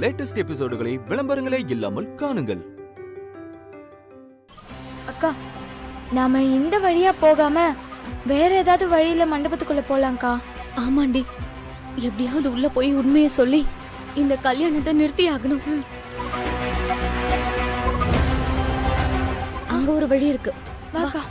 Latest எபிசோடுகளை விளம்பரங்களே இல்லாமல் காணுங்கள். அக்கா, நாம இந்த வழியா போகாம வேற ஏதாவது வழியில மண்டபத்துக்குள்ள போலாம்க்கா. ஆமாண்டி, எப்படியாவது உள்ள போய் உண்மையை சொல்லி இந்த கல்யாணத்தை நிறுத்தி ஆகணும். அங்க ஒரு வழி இருக்கு, வாக்கா.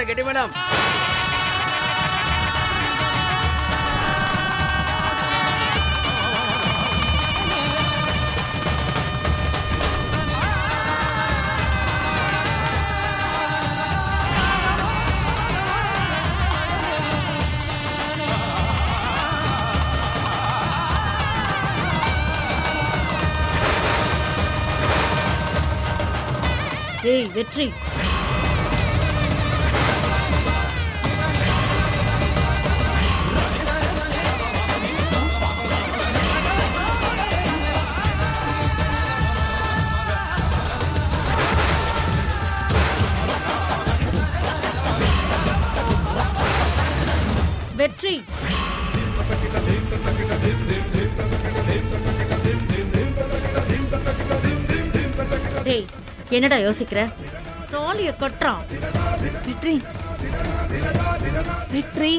கெட்டி மேடம், ஏய் வெற்றி, வெற்றி. டேய், என்னடா யோசிக்கிற? தாலிய கட்டுறான். வெற்றி, வெற்றி.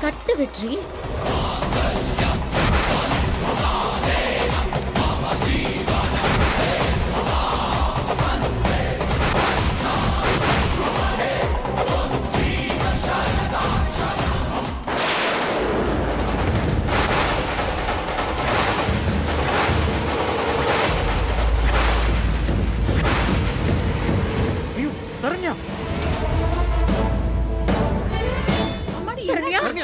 கட்டு வெற்றி.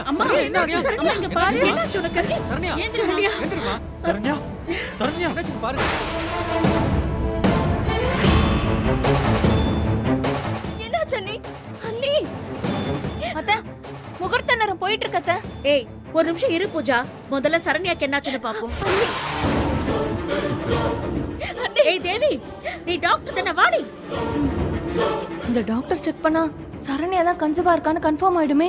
அம்மா என்னாச்சு சரண்யா இங்க பாரு என்னாச்சு உனக்கு சரண்யா ஏன் சரண்யா எந்திரிமா சரண்யா சரண்யா என்னாச்சு பாரு என்னாச்சு அண்ணி அத்தை முகூர்த்த நேரம் போயிட்டு இருக்கத்த. ஏய் ஒரு நிமிஷம் இரு பூஜா, முதல்ல சரண்யாக்கு என்னாச்சுன்னு பாப்போம். ஏய் தேவி, நீ டாக்டர் தானே, வாடி. இந்த டாக்டர் செக் பண்ணா சரண்யா தான் கன்சீவா இருக்கான்னு கன்ஃபார்ம் ஆயிடுமே.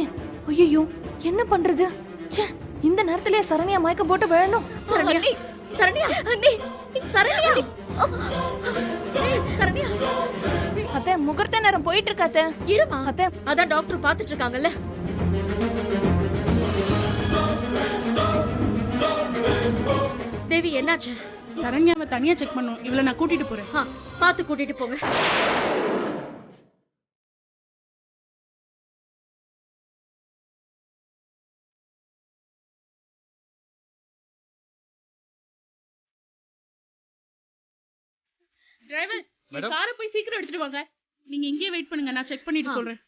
ஐயோ என்ன பண்றது? ச்சே, இந்த நேரத்திலே சரண்யா மயக்கம் போட்டு விழணும். சரண்யா சரண்யா அண்ணி சரண்யா சரண்யா அத்தை முகூர்த்த நேரம் போயிட்டு இருக்காத்த. இருமா அத்தை அதான் டாக்டர் பாத்துட்டு இருக்காங்கல்ல. தேவி என்னாச்சு? சரண்யாவை தனியா செக் பண்ணும். இவளை நான் கூட்டிட்டு போறேன். பாத்து கூட்டிட்டு போங்க. டிரைவர், காரை போய் சீக்கிரம் எடுத்துட்டு வாங்க. நீங்க இங்கேயே வெயிட் பண்ணுங்க, நான் செக் பண்ணிட்டு சொல்றேன்.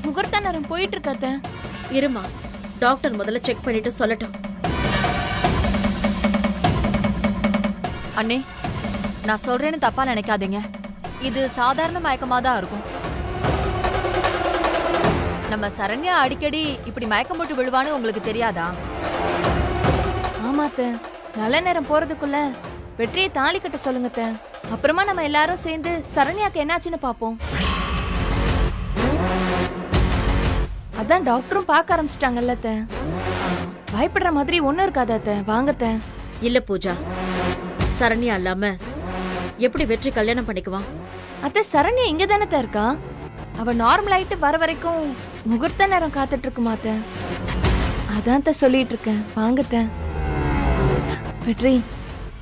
முகூர்த்த நேரம் போயிட்டு இருக்காத்த. இருமா, டாக்டர் முதல்ல செக் பண்ணிட்டு சொல்லட்டும். அண்ணே, நான் சொல்றேன்னு தப்பா நினைக்காதீங்க. இது சாதாரண மயக்கமா தான் இருக்கும். நம்ம சரண்யா அடிக்கடி இப்படி மயக்கம் போட்டு விழுவான்னு உங்களுக்கு தெரியாதா? ஆமாத்த, நல்ல நேரம் போறதுக்குள்ள வெற்றியை தாலி கட்ட சொல்லுங்க. அப்புறமா நம்ம எல்லாரும் சேர்ந்து சரண்யாக்கு என்னாச்சுன்னு பாப்போம். அதான் டாக்டரும் பார்க்க ஆரம்பிச்சிட்டாங்கல்ல. பயப்படுற மாதிரி ஒண்ணும் இருக்காத. வாங்கத்த. இல்ல பூஜா, சரண்யா இல்லாம எப்படி வெற்றி கல்யாணம் பண்ணிக்குவான்? அத்தை சரண்யா இங்க தானே இருக்கா. அவ நார்மல் ஆயிட்டு வர வரைக்கும் முகூர்த்த நேரம் காத்துட்டு இருக்குமாத்த. அதான் சொல்லிட்டு இருக்கேன். வாங்கத்த. வெற்றி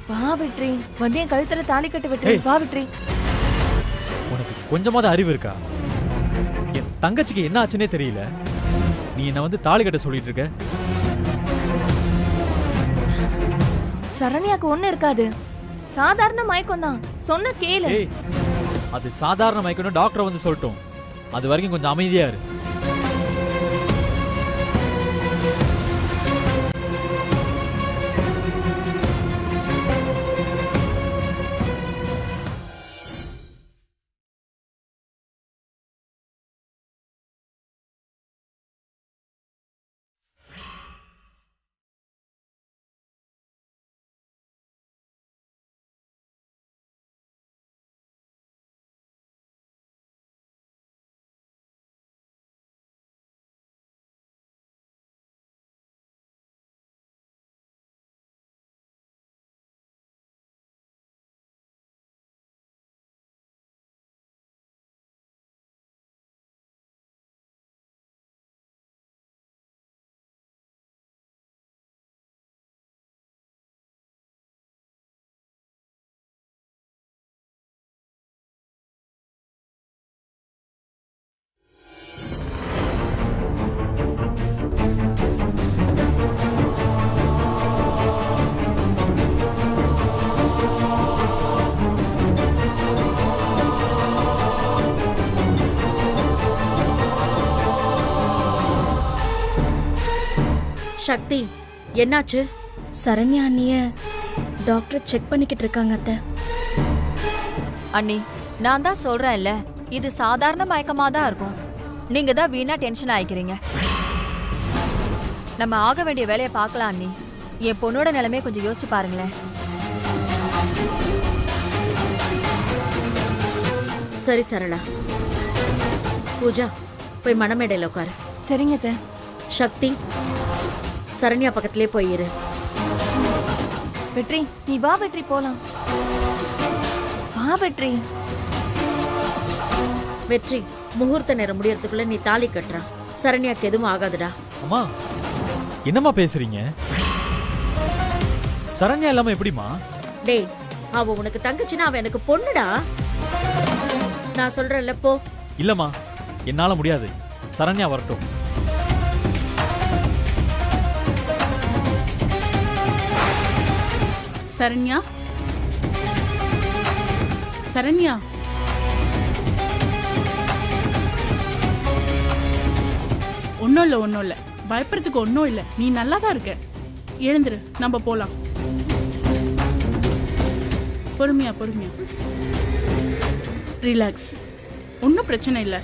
வா. வெற்றி வந்து என் கழுத்துல தாலி கட்டு. வெற்றி வா. வெற்றி, உனக்கு கொஞ்சமாவது அறிவு இருக்கா? என் தங்கச்சிக்கு என்ன ஆச்சுன்னே தெரியல. நீ என்ன வந்து தாலி கட்ட சொல்லிட்டு இருக்க? சரண்யாக்கு ஒண்ணு இருக்காது, சாதாரண மயக்கம் தான். சொன்ன கேளு. அது சாதாரண மயக்கம், டாக்டர் வந்து சொல்லட்டும். அது வரைக்கும் கொஞ்சம் அமைதியா இரு. சக்தி என்னாச்சு? சரண்யா அண்ணிய டாக்டர் செக் பண்ணிக்கிட்டு இருக்காங்க அத்தை. அண்ணி, நான் தான் சொல்றேன்ல, இது சாதாரண மயக்கமா தான் இருக்கும். நீங்க தான் வீணா டென்ஷன் ஆயிக்கிறீங்க. நம்ம ஆக வேண்டிய வேலையை பார்க்கலாம் அண்ணி. என் பொண்ணோட நிலைமையை கொஞ்சம் யோசிச்சு பாருங்களேன். சரி சரளா. பூஜா போய் மணமேடையில் உட்காரு. சரிங்க. சக்தி சரண்யா பக்கத்திலே போயிரு. வெற்றி நீ வா. வெற்றி போலாம். வா வெற்றி. வெற்றி, முகூர்த்த நேரம் முடியறதுக்குள்ள நீ தாலி கட்டுறா. சரண்யாக்கு எதுவும் ஆகாதுடா. அம்மா, என்னம்மா பேசுறீங்க? சரண்யா இல்லாம எப்படிமா? டேய், அவ உனக்கு தங்கச்சின்னா அவ எனக்கு பொண்ணுடா. நான் சொல்றேன்ல போ. இல்லம்மா, என்னால முடியாது. சரண்யா வரட்டும். சரண்யா, சரண்யா, ஒன்னும் இல்ல, பயப்படுறதுக்கு ஒன்னும் இல்ல. நீ நல்லா தான் இருக்க. எழுந்துரு, நம்ம போலாம். பொறுமையா ரிலாக்ஸ். ஒன்னும் பிரச்சனை இல்ல.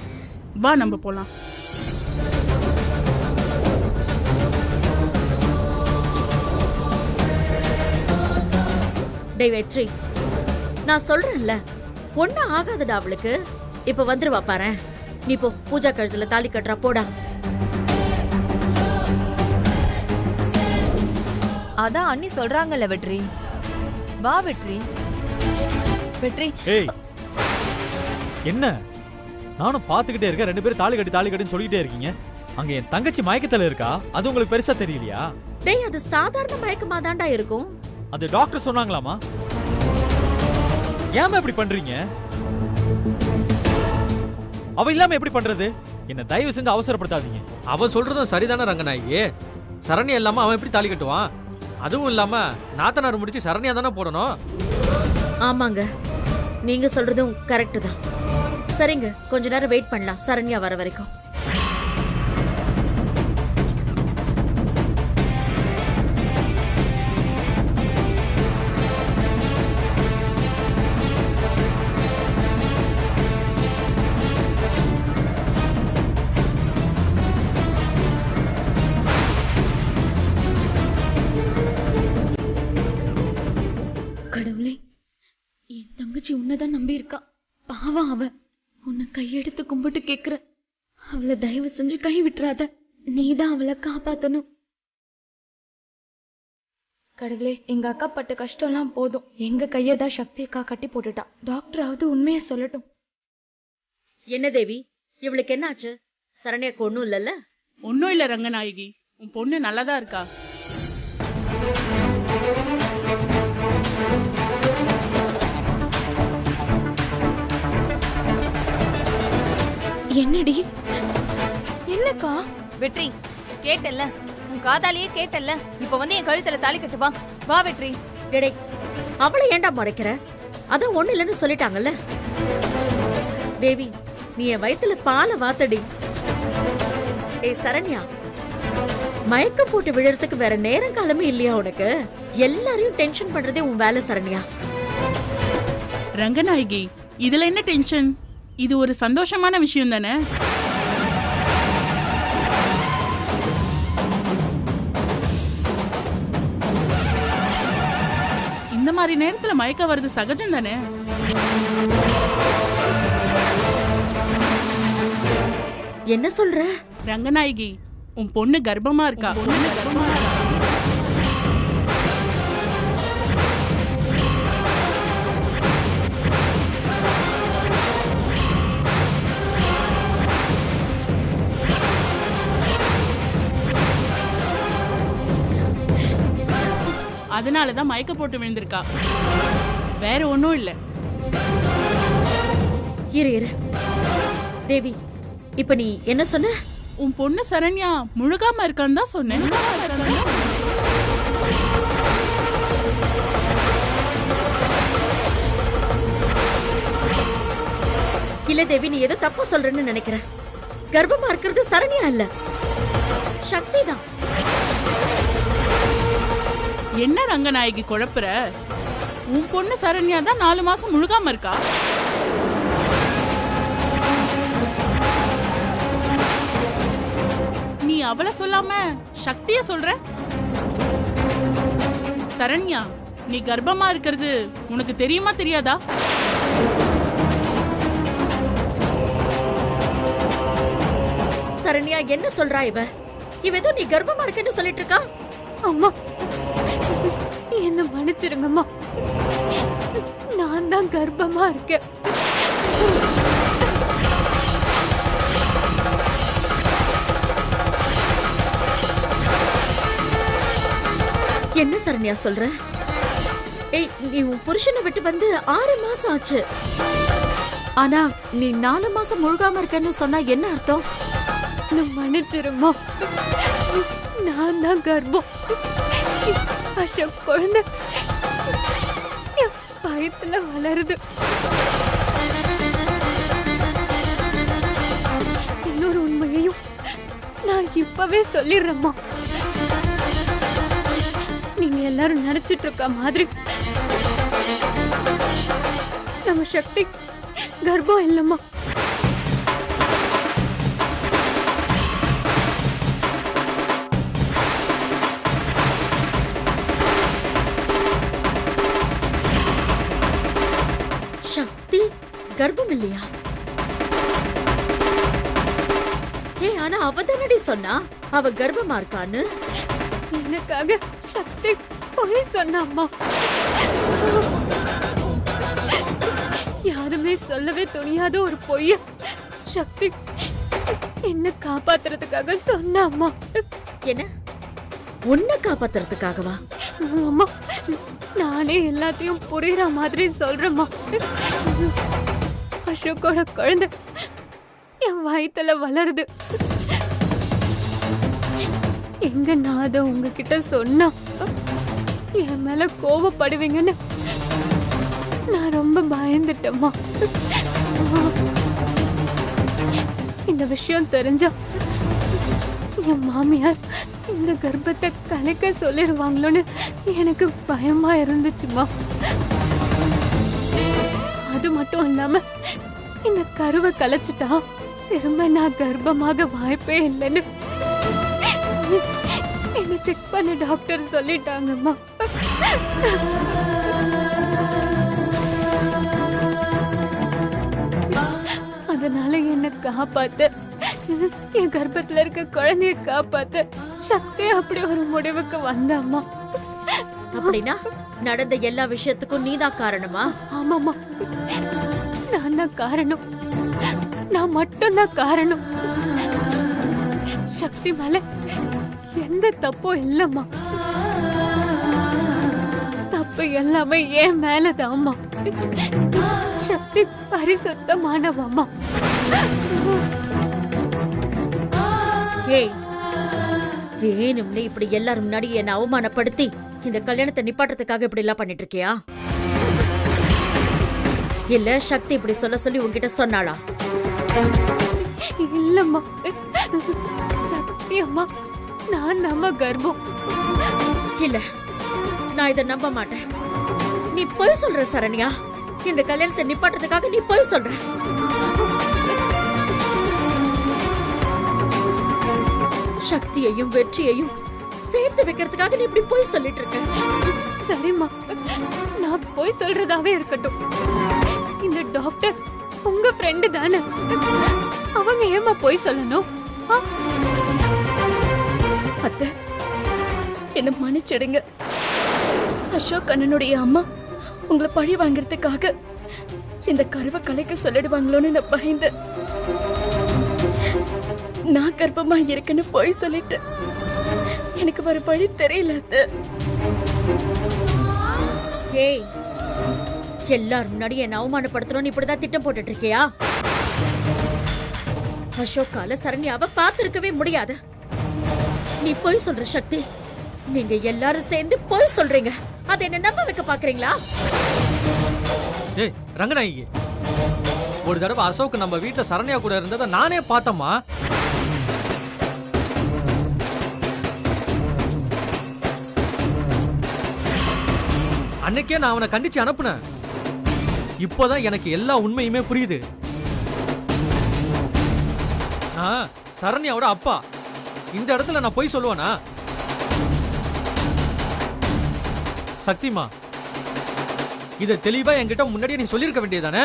வா, நம்ம போலாம். டேய் வெற்றி, நான் சொல்றேன்ல, ஒன்னும் ஆகாதுடா அவளுக்கு. இப்ப வந்துருவா பாரு. நீ போ, பூஜா கழுத்துல தாலி கட்டுறா, போடா. அதான் அண்ணி சொல்றாங்கல்ல வெற்றி. வா வெற்றி. வெற்றி, ஏய், என்ன? நானும் பாத்துக்கிட்டே இருக்கேன், 2 பேரும் தாலி கட்டின்னு சொல்லிட்டே இருக்கீங்க. அங்க என் தங்கச்சி மயக்கத்துல இருக்கா. அது உங்களுக்கு பெருசா தெரியலையா? டேய், அது சாதாரண மயக்கமா தான்டா இருக்கும். அது டாக்டர் சொன்னாங்களாமா? ஏமா இப்படி பண்றீங்க? அவ இல்லாம எப்படி பண்றது? என்ன தயவு செஞ்சு அவசரப்படுத்தாதீங்க. அவ சொல்றதும் சரிதானே ரங்கநாயகி. சரண்யா இல்லாம அவன் எப்படி தாலி கட்டுவான்? அதுவும் இல்லாம நாத்தனார் முடிச்சு சரண்யா தானே போடணும். ஆமாங்க, நீங்க சொல்றதும் கரெக்ட் தான். சரிங்க, கொஞ்ச நேரம் வெயிட் பண்ணலாம், சரண்யா வர வரைக்கும். கடவுளே, என் தங்கச்சி உன்னதான் நம்பி இருக்கா. பாவம் அவ. உன்னை கையெடுத்து கும்பிட்டு கேக்குற, அவளை தயவு செஞ்சு கை விட்டுறாத. நீதான் அவளை காப்பாத்தணும். கடவுளே, எங்க அக்கா பட்ட கஷ்டம்லாம் போதும். எங்க கையதான் சக்தி அக்கா கட்டி போட்டுட்டா. டாக்டராவது உண்மையை சொல்லட்டும். என்ன தேவி, இவளுக்கு என்ன ஆச்சு? சரண்யாக்கு ஒண்ணும் இல்லல்ல? ஒன்னும் இல்ல ரங்கநாயகி, உன் பொண்ணு நல்லாதான் இருக்கா. என்னடி? என்னக்கா? வெற்றி, கேட்டல்ல, உன் காதாலேயே கேட்டல்ல. இப்ப வந்து என் கழுத்துல தாலி கட்டு. வா வா வெற்றி. டேடே, அவளை ஏன்டா முறைக்கிற? அதான் ஒண்ணு இல்லைன்னு சொல்லிட்டாங்கல்ல. தேவி, நீ என் வயித்துல பாலை வாத்தடி. ஏய் சரண்யா, மயக்கம் போட்டு விழுறதுக்கு வேற நேரம் காலமே இல்லையா உனக்கு? எல்லாரையும் டென்ஷன் பண்றதே உன் வேலை சரண்யா. ரங்கநாயகி, இதுல என்ன டென்ஷன்? இது ஒரு சந்தோஷமான விஷயம் தானே. இந்த மாதிரி நேரத்துல மயக்க வருது சகஜம் தானே. என்ன சொல்ற? ரங்கநாயகி, உன் பொண்ணு கர்ப்பமா இருக்கா. அதனாலதான் மயக்க போட்டு விழுந்திருக்கா, வேற ஒண்ணும் இல்ல. இரு தேவி, இப்ப நீ என்ன சொன்ன? உன் பொண்ணு சரண்யா முழுகாம இருக்கான்னு தான் சொன்னேன். இல்ல தேவி, நீ ஏதோ தப்பா சொல்றேன்னு நினைக்கிற. கர்ப்பமா இருக்கிறது சரண்யா இல்ல, சக்தி தான். என்ன ரங்கநாயகி குழப்புற? உன் பொண்ணு சரண்யா தான் 4 மாசம் முழுகாம இருக்கா. நீ அவளை சொல்லாம சக்திய சொல்ற. சரண்யா, நீ கர்ப்பமா இருக்கிறது உனக்கு தெரியுமா தெரியாதா? சரண்யா, என்ன சொல்றா இவ? ஏதோ நீ கர்ப்பமா இருக்கன்னு சொல்லிட்டு இருக்கா. அம்மா, என்ன மன்னிச்சிருங்கம்மா. நான் தான் கர்ப்பமா இருக்கேன். என்ன சரண்யா சொல்ற? ஏய், நீ உன் புருஷனை விட்டு வந்து 6 மாசம் ஆச்சு. ஆனா நீ 4 மாசம் முழுகாம இருக்கன்னு சொன்னா என்ன அர்த்தம்? மன்னிச்சிருமா, நான் தான் கர்ப்பம். அசோக் குழந்தை என் வயித்துல வளருது. இன்னொரு உண்மையையும் நான் இப்பவே சொல்லிடுறேம்மா. நீங்க எல்லாரும் நினைச்சிட்டு இருக்க மாதிரி நம்ம சக்தி கர்ப்பம் இல்லம்மா. சக்தி கர்ப்பம் இல்லையா? ஆனா அவ தானடி சொன்னா அவ கர்ப்பமா இருக்கான்னு. எனக்காக சக்தி பொய் சொன்னாம்மா. யாருமே சொல்லவே துணியாத ஒரு பொய்ய சக்தி என்ன காப்பாத்துறதுக்காக சொன்னாம்மா. என்ன, உன்னை காப்பாத்துறதுக்காகவா? அம்மா, நானே எல்லாத்தையும் புரியுற மாதிரி சொல்றேம்மா. அசோக்கோட குழந்தை என் வயித்துல வளருது. எங்க நான் அதை உங்ககிட்ட சொன்னா என் மேல கோபப்படுவீங்கன்னு நான் ரொம்ப பயந்துட்டேம்மா. இந்த விஷயம் தெரிஞ்சா என் மாமியார் இந்த கர்ப்பத்தை கலைக்க சொல்லிருவாங்களோன்னு எனக்கு பயமா இருந்துச்சுமா. அது மட்டும் இல்லாம இந்த கருவை கலைச்சிட்டா திரும்ப நான் கர்ப்பமாக வாய்ப்பே இல்லைன்னு என்ன செக் பண்ண டாக்டர் சொல்லிட்டாங்கம்மா. அதனால என்ன காப்பாத்த, என் கர்ப்பத்துல இருக்க குழந்தைய காப்பாத்த சக்தி அப்படி ஒரு முடிவுக்கு வந்தாம்மா. அப்படின்னா நடந்த எல்லா விஷயத்துக்கும் நீதான் காரணமா? ஆமாமா, நான் தான் காரணம். நான் மட்டும்தான் காரணம். சக்தி மேல எந்த தப்பும் இல்லம்மா. தப்பு எல்லாமே என் மேலதாம்மா. சக்தி பரிசுத்தமானவம்மா. ஏய், வேணும்னு இப்படி எல்லாரும் முன்னாடி என்ன அவமானப்படுத்தி இந்த கல்யாணத்தை நிப்பாட்டத்துக்காக இப்படி எல்லாம் பண்ணிட்டு இருக்கியா? இல்ல சக்தி இப்படி சொல்ல சொல்லி உன்கிட்ட சொன்னாளா? இல்லம்மா, சத்தியம்மா நான் நம்ம கர்ப்பம் இல்ல. நான் இதை நம்ப மாட்டேன். நீ பொய் சொல்ற சரண்யா. இந்த கல்யாணத்தை நிப்பாட்டத்துக்காக நீ பொய் சொல்ற. சக்தியையும் வெற்றியையும் சேர்த்து வைக்கிறதுக்காக நீ இப்படி பொய் சொல்லிட்டு இருக்க. சரிம்மா, நான் பொய் சொல்றதாவே இருக்கட்டும். இந்த டாக்டர் உங்க ஃப்ரெண்டு தானே, அவங்க ஏமா பொய் சொல்லணும்? அத்தை, என்ன மன்னிச்சிடுங்க. அசோக் அண்ணனுடைய அம்மா உங்களை பழி வாங்கறதுக்காக இந்த கருவை கலைக்க சொல்லிடுவாங்களோன்னு நான் பயந்தேன். நான் கர்ப்பமா இருக்குன்னு போய் சொல்லிட்டேன். எனக்கு வர வழி தெரியல அத்தை. ஏய், எல்லாரும் முன்னாடி என்ன அவமானப்படுத்தணும்னு இப்படிதான் திட்டம் போட்டுட்டு இருக்கியா? அசோக்கால சரண்யாவை பார்த்திருக்கவே முடியாது. நீ பொய் சொல்ற சக்தி. நீங்க எல்லாரும் சேர்ந்து பொய் சொல்றீங்க. அதை என்ன நம்ப வைக்க பாக்குறீங்களா? ஏய் ரங்கநாயகி, ஒரு தடவை அசோக் நம்ம வீட்டுல சரண்யா கூட இருந்ததை நானே பார்த்தம்மா. அன்னைக்கே நான் அவனை கண்டிச்சு அனுப்புனேன். இப்போதான் எனக்கு எல்லா உண்மையுமே புரியுது. நான் சரண்யாவோட அப்பா. இந்த இடத்துல நான் போய் சொல்லுவேனா? சக்திமா, இத தெளிவா என்கிட்ட முன்னாடியே நீ சொல்லிருக்க வேண்டியதானே?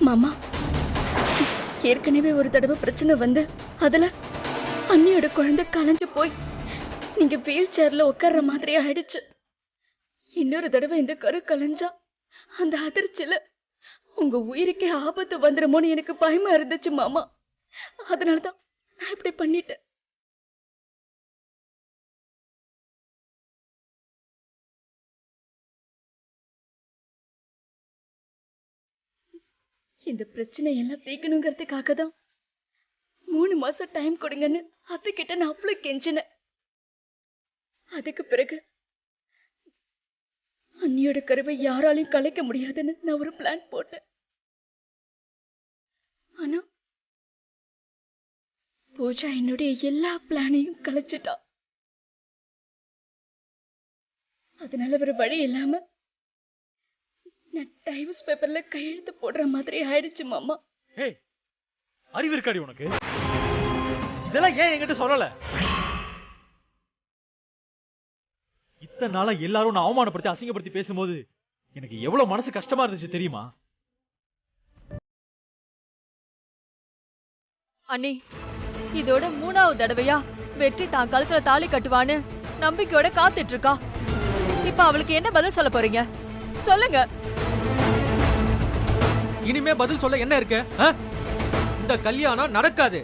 மாமா, ஏற்கனவே ஒரு தடவை பிரச்சனை வந்து அதுல அண்ணியோட குழந்தை கலைஞ்சு போய் நீங்க வீல் சேர்ல உட்கார்ற மாதிரி ஆயிடுச்சு. இன்னொரு தடவை இந்த கரு கலைஞ்சா அந்த அதிர்ச்சியில உங்க உயிருக்கே ஆபத்து வந்துருமோன்னு எனக்கு பயமா இருந்துச்சு மாமா. அதனாலதான் நான் இப்படி பண்ணிட்டேன். இந்த பிரச்சனை எல்லாம் தீர்க்கணுங்கிறதுக்காக தான் 3 மாசம் டைம் கொடுங்கன்னு அத்தைக்கிட்ட நான் அவ்வளவு கெஞ்சினேன். அதுக்கு பிறகு அண்ணியோட கருவை யாராலையும் கலைக்க முடியாதுன்னு நான் ஒரு பிளான் போட்டேன். ஆனா பூஜா என்னுடைய எல்லா பிளானையும் கலைச்சிட்டா. அதனால ஒரு வழி இல்லாம நான் டைவர்ஸ் பேப்பர்ல கையெழுத்து போடுற மாதிரி ஆயிடுச்சு மாமா. ஏய், அறிவு இருக்காடி உனக்கு? இதெல்லாம் ஏன் என்கிட்ட சொல்லல? இத்தனை நாளா எல்லாரும் நான் அவமானப்படுத்தி அசிங்கப்படுத்தி பேசும்போது எனக்கு எவ்வளவு மனசு கஷ்டமா இருந்துச்சு தெரியுமா? அண்ணி, இதோட 3வது தடவையா வெற்றி தான் கழுத்துல தாலி கட்டுவான்னு நம்பிக்கையோட காத்துட்டு இருக்கா. இப்ப அவளுக்கு என்ன பதில் சொல்ல போறீங்க? சொல்லுங்க. இனிமே பதில் சொல்ல என்ன இருக்கு? இந்த கல்யாணம் நடக்காது.